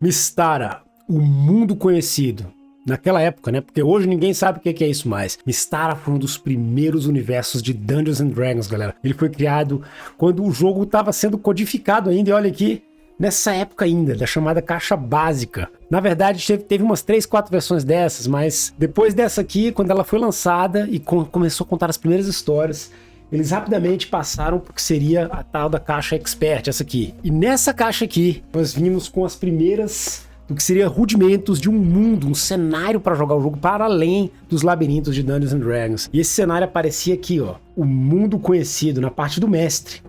Mystara, o mundo conhecido. Naquela época, né? Porque hoje ninguém sabe o que é isso mais. Mystara foi um dos primeiros universos de Dungeons and Dragons, galera. Ele foi criado quando o jogo estava sendo codificado ainda. E olha aqui, nessa época ainda, da chamada caixa básica. Na verdade, teve umas 3, 4 versões dessas, mas depois dessa aqui, quando ela foi lançada e começou a contar as primeiras histórias, eles rapidamente passaram para o que seria a tal da caixa Expert, essa aqui. E nessa caixa aqui, nós vimos com as primeiras do que seria rudimentos de um mundo, um cenário para jogar o jogo para além dos labirintos de Dungeons and Dragons. E esse cenário aparecia aqui, ó, o mundo conhecido, na parte do mestre.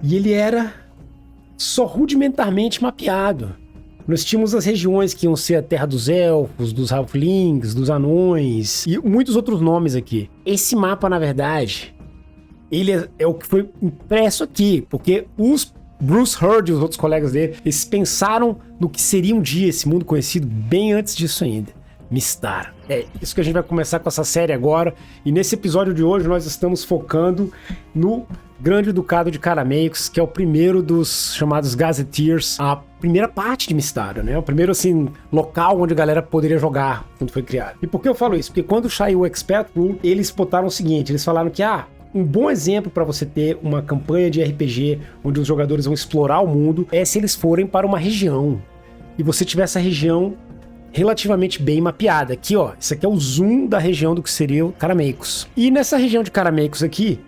E ele era só rudimentarmente mapeado. Nós tínhamos as regiões que iam ser a terra dos elfos, dos halflings, dos anões e muitos outros nomes aqui. Esse mapa, na verdade, ele é o que foi impresso aqui, porque os Bruce Hurd e os outros colegas dele, eles pensaram no que seria um dia esse mundo conhecido bem antes disso ainda. Mystara. É isso que a gente vai começar com essa série agora. E nesse episódio de hoje nós estamos focando no Grande Ducado de Carameicos, que é o primeiro dos chamados Gazetteers, a primeira parte de Mystara, né? O primeiro, assim, local onde a galera poderia jogar quando foi criado. E por que eu falo isso? Porque quando saiu o Expert Rule, eles botaram o seguinte, eles falaram que, um bom exemplo para você ter uma campanha de RPG onde os jogadores vão explorar o mundo é se eles forem para uma região e você tiver essa região relativamente bem mapeada. Aqui, ó, isso aqui é o zoom da região do que seria o Carameicos. E nessa região de Carameicos aqui,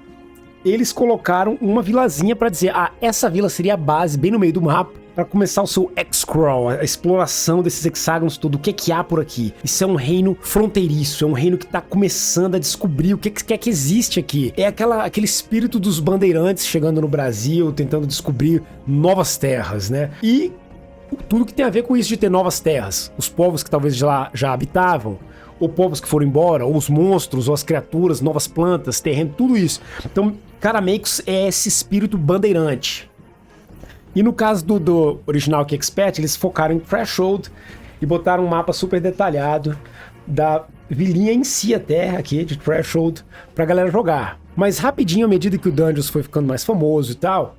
eles colocaram uma vilazinha para dizer, essa vila seria a base bem no meio do mapa para começar o seu X-Crawl, a exploração desses hexágonos todo, o que há por aqui. Isso é um reino fronteiriço, é um reino que tá começando a descobrir o que é que existe aqui. É aquele espírito dos bandeirantes chegando no Brasil, tentando descobrir novas terras, né? E tudo que tem a ver com isso de ter novas terras. Os povos que talvez já habitavam, ou povos que foram embora, ou os monstros, ou as criaturas, novas plantas, terreno, tudo isso. Então, Carameicos é esse espírito bandeirante. E no caso do original aqui, Expert, eles focaram em Threshold e botaram um mapa super detalhado da vilinha em si, a terra aqui de Threshold, pra galera jogar. Mas rapidinho, à medida que o Dungeons foi ficando mais famoso e tal,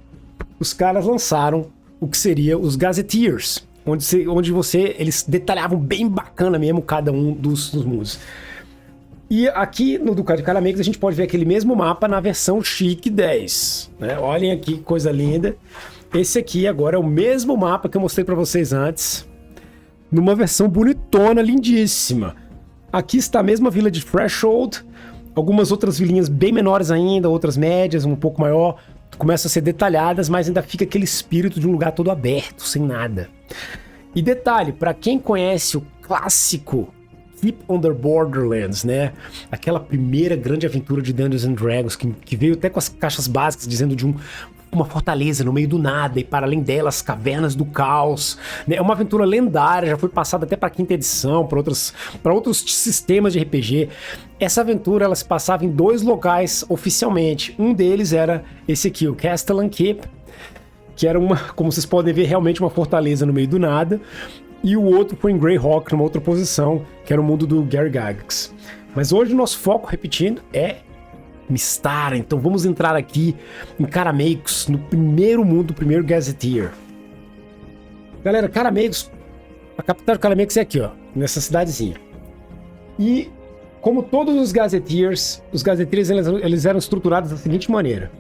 os caras lançaram o que seria os Gazetteers, onde eles detalhavam bem bacana mesmo cada um dos mundos. E aqui no Ducado de Carameicos a gente pode ver aquele mesmo mapa na versão Chique 10, né? Olhem aqui que coisa linda. Esse aqui agora é o mesmo mapa que eu mostrei para vocês antes, numa versão bonitona, lindíssima. Aqui está a mesma vila de Threshold, algumas outras vilinhas bem menores ainda, outras médias, um pouco maior, começam a ser detalhadas, mas ainda fica aquele espírito de um lugar todo aberto, sem nada. E detalhe, para quem conhece o clássico Keep on the Borderlands, né? Aquela primeira grande aventura de Dungeons and Dragons, que veio até com as caixas básicas, dizendo de uma fortaleza no meio do nada e para além dela as cavernas do caos, né? É uma aventura lendária, já foi passada até para a 5ª edição, para outros sistemas de RPG. Essa aventura ela se passava em 2 locais oficialmente. Um deles era esse aqui, o Castellan Keep, que era como vocês podem ver, realmente uma fortaleza no meio do nada. E o outro foi em Greyhawk, numa outra posição, que era o mundo do Gary Gygax. Mas hoje o nosso foco, repetindo, é Mystara. Então vamos entrar aqui em Carameicos, no primeiro mundo, o primeiro Gazetteer. Galera, Carameicos, a capital de Carameicos é aqui, ó, nessa cidadezinha. E como todos os Gazetteers eles eram estruturados da seguinte maneira.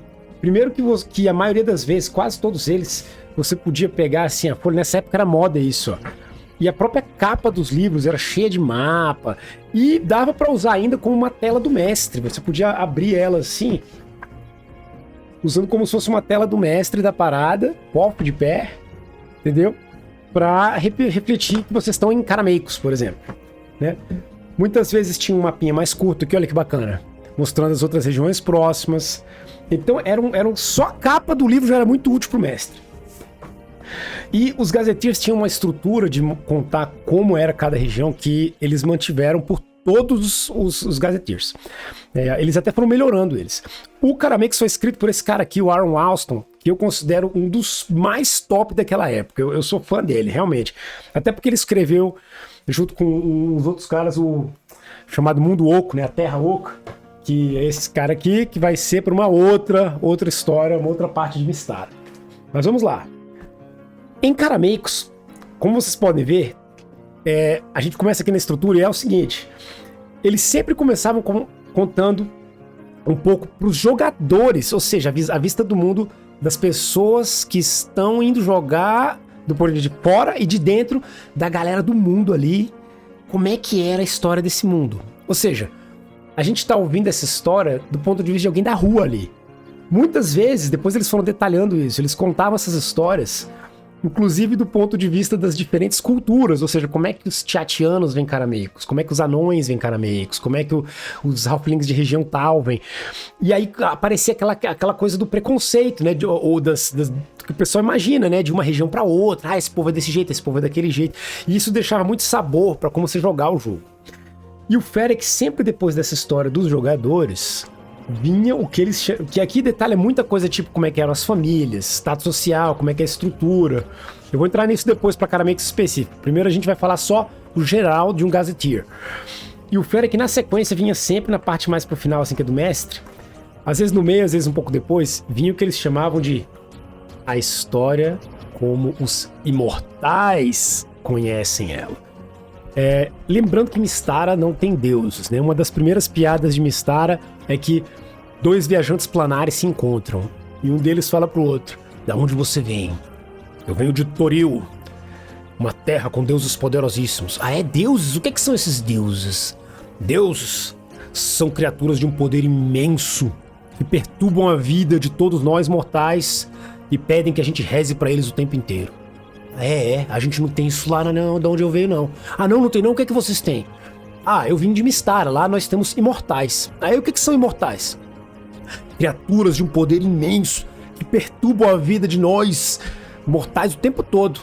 Primeiro que a maioria das vezes, quase todos eles, você podia pegar assim a folha. Nessa época era moda isso, ó. E a própria capa dos livros era cheia de mapa. E dava para usar ainda como uma tela do mestre. Você podia abrir ela assim, usando como se fosse uma tela do mestre da parada, copo de pé, entendeu? Para refletir que vocês estão em Carameicos, por exemplo, né? Muitas vezes tinha um mapinha mais curto aqui, olha que bacana, mostrando as outras regiões próximas. Então só a capa do livro já era muito útil para o mestre. E os Gazetteers tinham uma estrutura de contar como era cada região que eles mantiveram por todos os Gazetteers. Eles até foram melhorando eles. O Carameicos foi escrito por esse cara aqui, o Aaron Alston, que eu considero um dos mais top daquela época. Eu sou fã dele, realmente. Até porque ele escreveu, junto com os outros caras, o chamado Mundo Oco, né? A Terra Oca, que é esse cara aqui, que vai ser para uma outra história, uma outra parte de Mystara. Mas vamos lá. Em Carameicos, como vocês podem ver, a gente começa aqui na estrutura e é o seguinte, eles sempre começavam contando um pouco para os jogadores, ou seja, a vista do mundo das pessoas que estão indo jogar do ponto de fora e de dentro da galera do mundo ali, como é que era a história desse mundo. Ou seja, a gente tá ouvindo essa história do ponto de vista de alguém da rua ali. Muitas vezes, depois eles foram detalhando isso, eles contavam essas histórias, inclusive do ponto de vista das diferentes culturas, ou seja, como é que os Tiatianos veem carameicos, como é que os anões veem carameicos, como é que os halflings de região tal veem. E aí aparecia aquela coisa do preconceito, né, ou que o pessoal imagina, né, de uma região para outra, esse povo é desse jeito, esse povo é daquele jeito, e isso deixava muito sabor para como você jogar o jogo. E o Ferenc sempre depois dessa história dos jogadores vinha o que eles chamam, que aqui detalha muita coisa, tipo como é que eram as famílias, status social, como é que é a estrutura. Eu vou entrar nisso depois para carameicos específicos. Primeiro a gente vai falar só o geral de um Gazetteer. E o Ferenc na sequência vinha sempre na parte mais pro final, assim, que é do mestre. Às vezes no meio, às vezes um pouco depois, vinha o que eles chamavam de a história como os imortais conhecem ela. Lembrando que Mystara não tem deuses, né? Uma das primeiras piadas de Mystara é que dois viajantes planares se encontram e um deles fala pro outro: da onde você vem? Eu venho de Toril, uma terra com deuses poderosíssimos. Ah, é deuses? O que são esses deuses? Deuses são criaturas de um poder imenso que perturbam a vida de todos nós mortais e pedem que a gente reze pra eles o tempo inteiro. A gente não tem isso lá não, de onde eu venho não. Ah, não tem não? O que é que vocês têm? Ah, eu vim de Mystara, lá nós temos imortais. Aí o que são imortais? Criaturas de um poder imenso que perturbam a vida de nós mortais o tempo todo.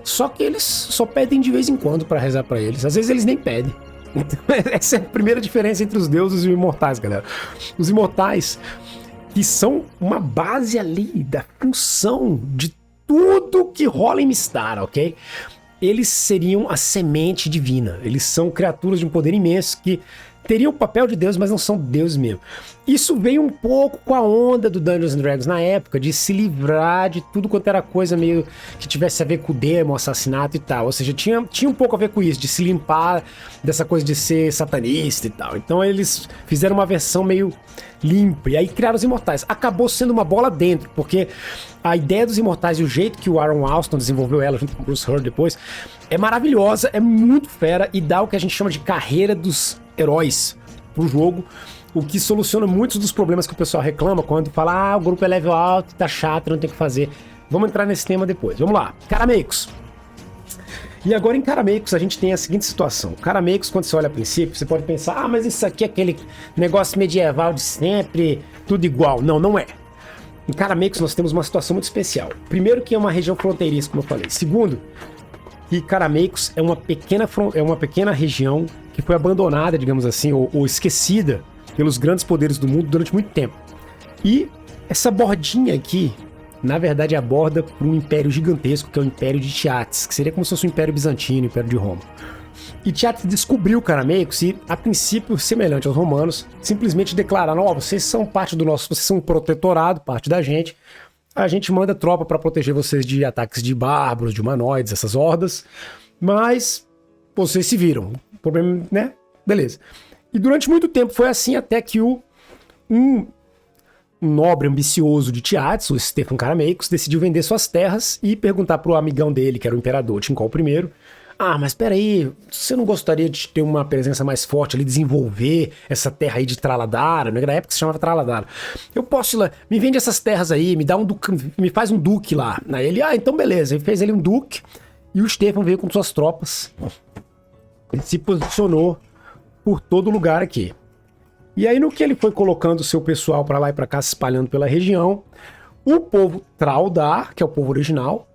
Só que eles só pedem de vez em quando pra rezar pra eles. Às vezes eles nem pedem. Então, essa é a primeira diferença entre os deuses e os imortais, galera. Os imortais, que são uma base ali da função de tudo que rola em Mystara, ok? Eles seriam a semente divina. Eles são criaturas de um poder imenso que teriam o papel de Deus, mas não são deuses mesmo. Isso veio um pouco com a onda do Dungeons & Dragons na época, de se livrar de tudo quanto era coisa meio que tivesse a ver com o demo, assassinato e tal. Ou seja, tinha um pouco a ver com isso, de se limpar dessa coisa de ser satanista e tal. Então eles fizeram uma versão meio limpa, e aí criaram os imortais. Acabou sendo uma bola dentro, porque a ideia dos imortais e o jeito que o Aaron Alston desenvolveu ela junto com o Bruce Hurd depois é maravilhosa, é muito fera e dá o que a gente chama de carreira dos heróis pro jogo, o que soluciona muitos dos problemas que o pessoal reclama quando fala: o grupo é level alto, tá chato, não tem o que fazer. Vamos entrar nesse tema depois. Vamos lá. Carameicos. E agora em Carameicos a gente tem a seguinte situação. Carameicos, quando você olha a princípio, você pode pensar: mas isso aqui é aquele negócio medieval de sempre, tudo igual. Não, não é. Em Carameicos nós temos uma situação muito especial. Primeiro, que é uma região fronteiriça, como eu falei. Segundo, que Carameicos é uma pequena região que foi abandonada, digamos assim, ou esquecida pelos grandes poderes do mundo durante muito tempo. E essa bordinha aqui, na verdade, é a borda para um império gigantesco, que é o Império de Tiates, que seria como se fosse o Império Bizantino, o Império de Roma. E Tiates descobriu Carameicos e, a princípio, semelhante aos romanos, simplesmente declararam: vocês são parte do nosso, vocês são um protetorado, parte da gente. A gente manda tropa para proteger vocês de ataques de bárbaros, de humanoides, essas hordas, mas vocês se viram. O problema, né? Beleza. E durante muito tempo foi assim, até que um nobre ambicioso de Tiates, o Stefan Carameicos, decidiu vender suas terras e perguntar pro amigão dele, que era o imperador Tinkol I: mas peraí, você não gostaria de ter uma presença mais forte ali, desenvolver essa terra aí de Traladara? Na época se chamava Traladara. Eu posso ir lá, me vende essas terras aí, me faz um duque lá. Aí ele: então beleza. Ele fez ele um duque e o Stefan veio com suas tropas. Ele se posicionou por todo lugar aqui. E aí, no que ele foi colocando o seu pessoal pra lá e pra cá, se espalhando pela região, o povo Traldar, que é o povo original,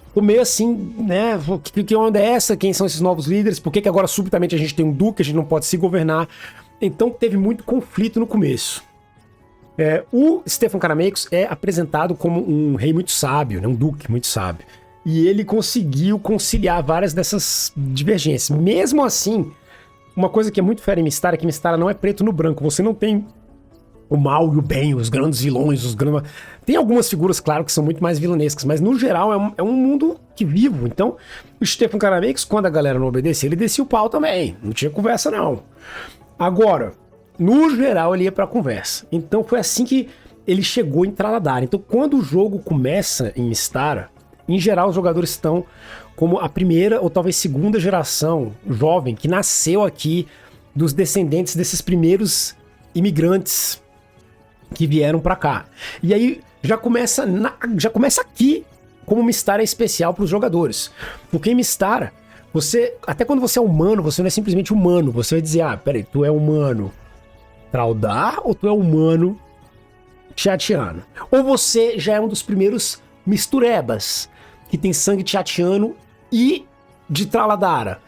ficou meio assim, né? Que onda é essa? Quem são esses novos líderes? Por que agora subitamente a gente tem um duque, a gente não pode se governar? Então teve muito conflito no começo. O Stefan Carameicos é apresentado como um rei muito sábio, né? Um duque muito sábio. E ele conseguiu conciliar várias dessas divergências. Mesmo assim, uma coisa que é muito fera em Mystara é que Mystara não é preto no branco. Você não tem o mal e o bem, os grandes vilões, Tem algumas figuras, claro, que são muito mais vilanescas, mas no geral é um mundo que vivo. Então, o Stefan Karameikos, quando a galera não obedecia, ele descia o pau também. Não tinha conversa, não. Agora, no geral, ele ia pra conversa. Então, foi assim que ele chegou em Traladar. Então, quando o jogo começa em Mystara, em geral, os jogadores estão como a primeira ou talvez segunda geração jovem que nasceu aqui dos descendentes desses primeiros imigrantes que vieram pra cá. E aí já começa aqui como Mystara é especial para os jogadores. Porque em Mystara, até quando você é humano, você não é simplesmente humano. Você vai dizer, peraí, tu é humano Traudar ou tu é humano Tiatiano? Ou você já é um dos primeiros misturebas que tem sangue tiatiano e de Traladara.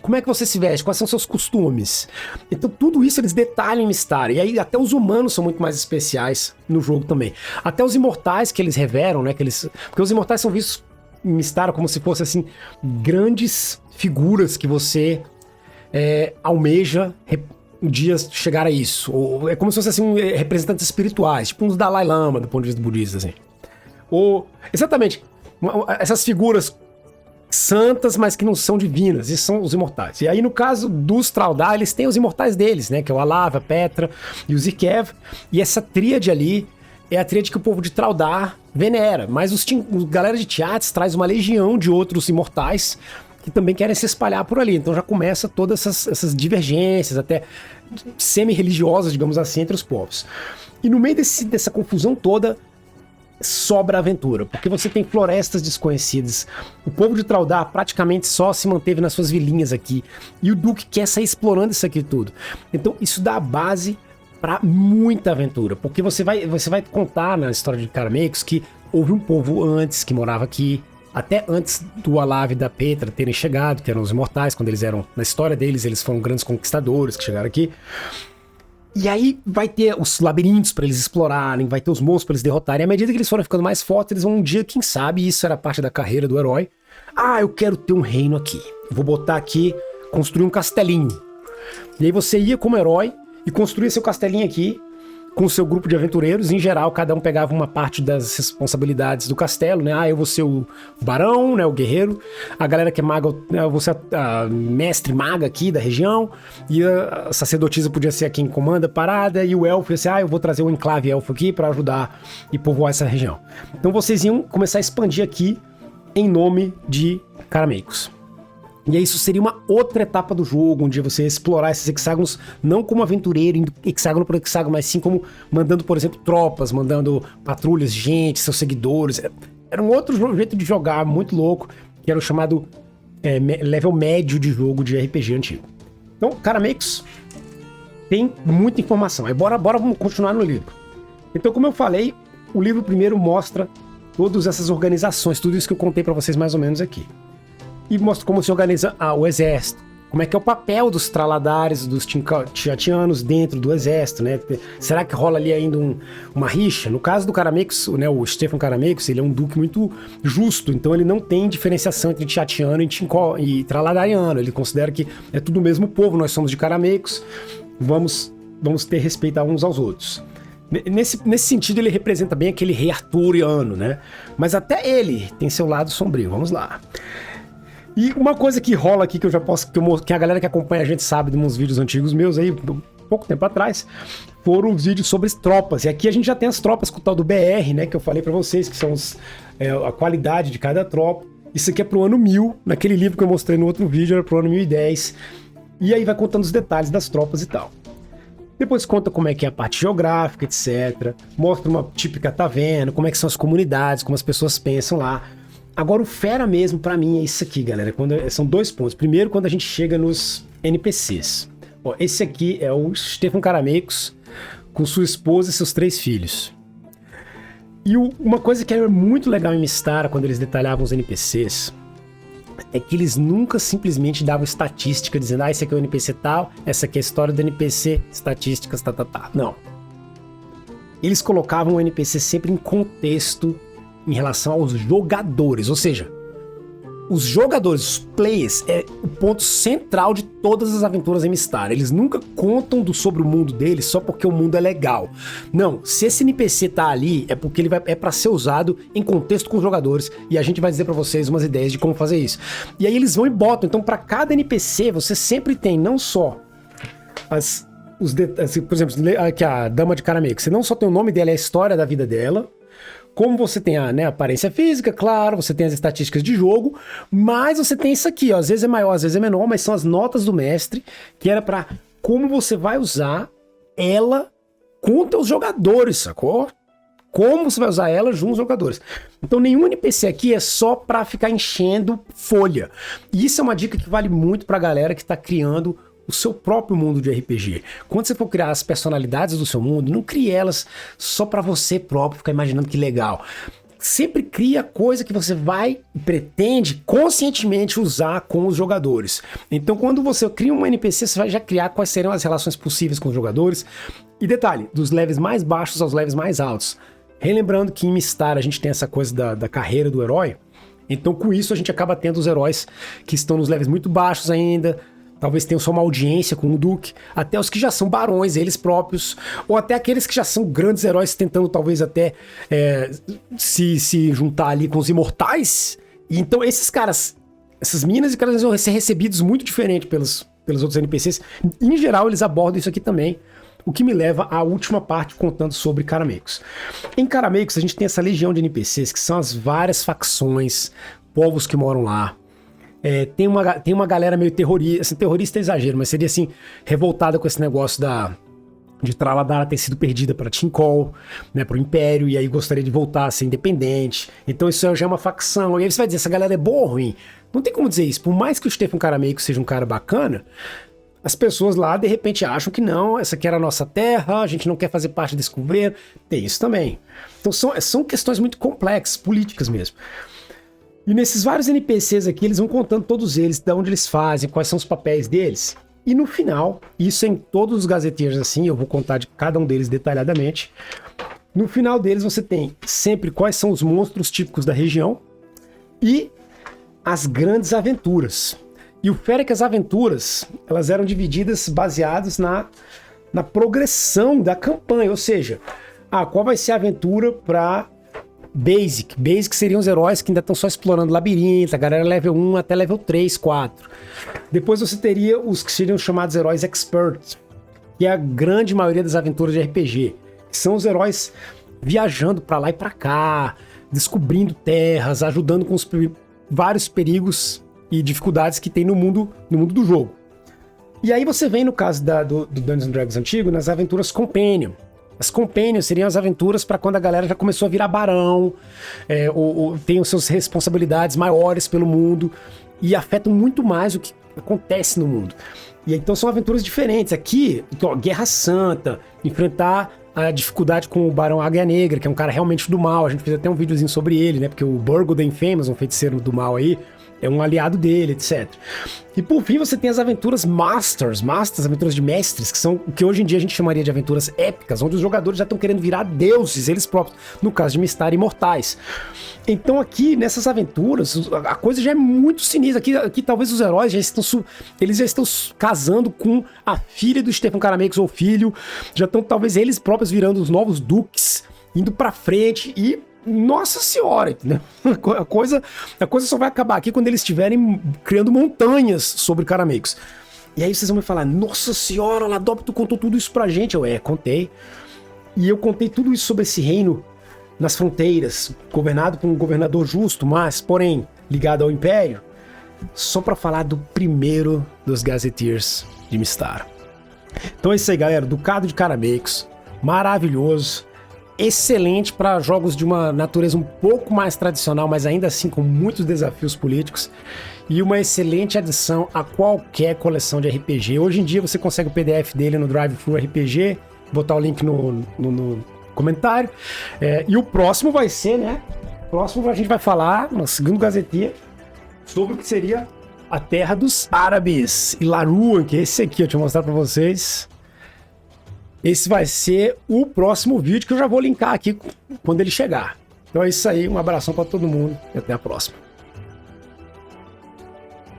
Como é que você se veste? Quais são seus costumes? Então tudo isso eles detalham em Mystara. E aí até os humanos são muito mais especiais no jogo também. Até os imortais que eles revelam, né? Porque os imortais são vistos em Mystara como se fossem assim, grandes figuras que você almeja um dia chegar a isso. Ou é como se fossem assim, representantes espirituais, tipo uns Dalai Lama do ponto de vista budista. Assim. Exatamente, essas figuras santas, mas que não são divinas, e são os imortais. E aí, no caso dos Traudar, eles têm os imortais deles, né? Que é o Alava, a Petra e o Zikev. E essa tríade ali é a tríade que o povo de Traudar venera. Mas os galera de Tiatis traz uma legião de outros imortais que também querem se espalhar por ali. Então já começa todas essas divergências, até semi-religiosas, digamos assim, entre os povos. E no meio dessa confusão toda, sobra a aventura, porque você tem florestas desconhecidas. O povo de Traudar praticamente só se manteve nas suas vilinhas aqui, e o Duque quer sair explorando isso aqui tudo. Então isso dá a base para muita aventura, porque você vai contar na história de Karameikos que houve um povo antes que morava aqui, até antes do Alava e da Petra terem chegado, que eram os imortais. Quando eles eram, na história deles, eles foram grandes conquistadores que chegaram aqui. E aí vai ter os labirintos para eles explorarem, vai ter os monstros para eles derrotarem. À medida que eles forem ficando mais fortes, eles vão um dia, quem sabe, isso era parte da carreira do herói. Eu quero ter um reino aqui. Vou botar aqui, construir um castelinho. E aí você ia como herói e construía seu castelinho aqui com o seu grupo de aventureiros. Em geral, cada um pegava uma parte das responsabilidades do castelo, né? Eu vou ser o barão, né? O guerreiro. A galera que é maga, eu vou ser a mestre maga aqui da região. E a sacerdotisa podia ser a quem comanda a parada. E o elfo ia ser, eu vou trazer o enclave elfo aqui para ajudar e povoar essa região. Então vocês iam começar a expandir aqui em nome de Karameikos. E aí isso seria uma outra etapa do jogo, onde você ia explorar esses hexágonos, não como aventureiro, indo hexágono por hexágono, mas sim como mandando, por exemplo, tropas, mandando patrulhas, gente, seus seguidores. Era um outro jeito de jogar muito louco, que era o chamado level médio de jogo de RPG antigo. Então, Karameikos tem muita informação. Aí bora vamos continuar no livro. Então, como eu falei, o livro primeiro mostra todas essas organizações, tudo isso que eu contei pra vocês mais ou menos aqui. E mostra como se organiza o exército, como é que é o papel dos Traladares, dos Tiatianos dentro do exército, né? Será que rola ali ainda uma rixa? No caso do Karameikos, né, o Stefan Karameikos, ele é um duque muito justo, então ele não tem diferenciação entre Tiatiano e Traladariano. Ele considera que é tudo o mesmo povo, nós somos de Karameikos, vamos ter respeito a uns aos outros. Nesse sentido, ele representa bem aquele rei arturiano, né? Mas até ele tem seu lado sombrio, vamos lá. E uma coisa que rola aqui, que eu já posso, que a galera que acompanha a gente sabe de uns vídeos antigos meus aí, pouco tempo atrás, foram os vídeos sobre as tropas. E aqui a gente já tem as tropas com o tal do BR, né, que eu falei pra vocês, que são a qualidade de cada tropa. Isso aqui é pro ano 1000, naquele livro que eu mostrei no outro vídeo era pro ano 1010. E aí vai contando os detalhes das tropas e tal. Depois conta como é que é a parte geográfica, etc. Mostra uma típica taverna, como é que são as comunidades, como as pessoas pensam lá. Agora o fera mesmo pra mim é isso aqui, galera. São dois pontos. Primeiro, quando a gente chega nos NPCs. Esse aqui é o Stefan Karameikos com sua esposa e seus 3 filhos. E uma coisa que era muito legal em Mystara, quando eles detalhavam os NPCs, é que eles nunca simplesmente davam estatística, dizendo, esse aqui é o NPC tal, essa aqui é a história do NPC, estatísticas, tá. Não. Eles colocavam o NPC sempre em contexto em relação aos jogadores, ou seja, os jogadores, os players, é o ponto central de todas as aventuras em Mystara. Eles nunca contam sobre o mundo deles só porque o mundo é legal. Não, se esse NPC tá ali, é porque ele é pra ser usado em contexto com os jogadores, e a gente vai dizer pra vocês umas ideias de como fazer isso. E aí eles vão e botam, então pra cada NPC você sempre tem não só por exemplo, aqui a Dama de Carameco, você não só tem o nome dela e a história da vida dela, como você tem a aparência física, claro, você tem as estatísticas de jogo, mas você tem isso aqui, ó, às vezes é maior, às vezes é menor, mas são as notas do mestre, que era pra como você vai usar ela com teus jogadores, sacou? Como você vai usar ela junto aos jogadores. Então nenhum NPC aqui é só pra ficar enchendo folha. E isso é uma dica que vale muito pra galera que tá criando o seu próprio mundo de RPG. Quando você for criar as personalidades do seu mundo, não crie elas só pra você próprio ficar imaginando que legal. Sempre cria coisa que você vai e pretende conscientemente usar com os jogadores. Então quando você cria um NPC, você vai já criar quais serão as relações possíveis com os jogadores. E detalhe, dos levels mais baixos aos levels mais altos. Relembrando que em Mystara a gente tem essa coisa da carreira do herói. Então com isso a gente acaba tendo os heróis que estão nos levels muito baixos ainda. Talvez tenham só uma audiência com o Duque, até os que já são barões, eles próprios, ou até aqueles que já são grandes heróis tentando talvez até se juntar ali com os imortais. E então esses caras, essas minas e caras vão ser recebidos muito diferente pelos outros NPCs. Em geral eles abordam isso aqui também, o que me leva à última parte contando sobre Caramecos. Em Caramecos a gente tem essa legião de NPCs que são as várias facções, povos que moram lá. Tem uma galera meio terrorista, assim, terrorista é exagero, mas seria assim, revoltada com esse negócio de Traladara ter sido perdida para Tinkol, né, pro Império, e aí gostaria de voltar a ser independente. Então isso já é uma facção. E aí você vai dizer, essa galera é boa ou ruim? Não tem como dizer isso. Por mais que o Stefan Caramecos seja um cara bacana, as pessoas lá de repente acham que não, essa aqui era a nossa terra, a gente não quer fazer parte desse governo. Tem isso também. Então são questões muito complexas, políticas mesmo. E nesses vários NPCs aqui, eles vão contando todos eles, de onde eles fazem, quais são os papéis deles. E no final, isso em todos os gazeteiros assim, eu vou contar de cada um deles detalhadamente. No final deles você tem sempre quais são os monstros típicos da região e as grandes aventuras. E o fera é que as aventuras, elas eram divididas baseadas na progressão da campanha, ou seja, qual vai ser a aventura para Basic. Basic seriam os heróis que ainda estão só explorando labirinto, a galera level 1 até level 3, 4. Depois você teria os que seriam chamados heróis Experts, que é a grande maioria das aventuras de RPG, que são os heróis viajando para lá e para cá, descobrindo terras, ajudando com os vários perigos e dificuldades que tem no mundo do jogo. E aí você vem no caso do Dungeons & Dragons antigo, nas aventuras Companion. As Companions seriam as aventuras para quando a galera já começou a virar barão, ou tem as suas responsabilidades maiores pelo mundo e afetam muito mais o que acontece no mundo. E então são aventuras diferentes. Aqui, Guerra Santa, enfrentar a dificuldade com o Barão Águia Negra, que é um cara realmente do mal. A gente fez até um videozinho sobre ele, né? Porque o Burgo the Infamous, um feiticeiro do mal aí, é um aliado dele, etc. E por fim você tem as aventuras Masters, aventuras de mestres, que são o que hoje em dia a gente chamaria de aventuras épicas, onde os jogadores já estão querendo virar deuses, eles próprios, no caso de Mystara, imortais. Então aqui, nessas aventuras, a coisa já é muito sinistra. Aqui talvez os heróis já estão casando com a filha do Stefan Caramecos, ou filho, já estão talvez eles próprios virando os novos duques, indo pra frente e... Nossa senhora, entendeu? A coisa só vai acabar aqui quando eles estiverem criando montanhas sobre Caramecos. E aí vocês vão me falar, nossa senhora, Ladop, tu contou tudo isso pra gente. Contei. E eu contei tudo isso sobre esse reino nas fronteiras, governado por um governador justo, mas, porém, ligado ao Império, só pra falar do primeiro dos Gazetteers de Mystara. Então é isso aí, galera. Ducado de Caramecos, maravilhoso. Excelente para jogos de uma natureza um pouco mais tradicional, mas ainda assim com muitos desafios políticos, e uma excelente adição a qualquer coleção de RPG. Hoje em dia você consegue o PDF dele no Drive-Thru RPG, botar o link no comentário, e o próximo vai ser, né? O próximo a gente vai falar, no segundo gazetinha, sobre o que seria a Terra dos Árabes, e Laruan, que é esse aqui, eu te mostrar para vocês. Esse vai ser o próximo vídeo que eu já vou linkar aqui quando ele chegar. Então é isso aí, um abração para todo mundo e até a próxima.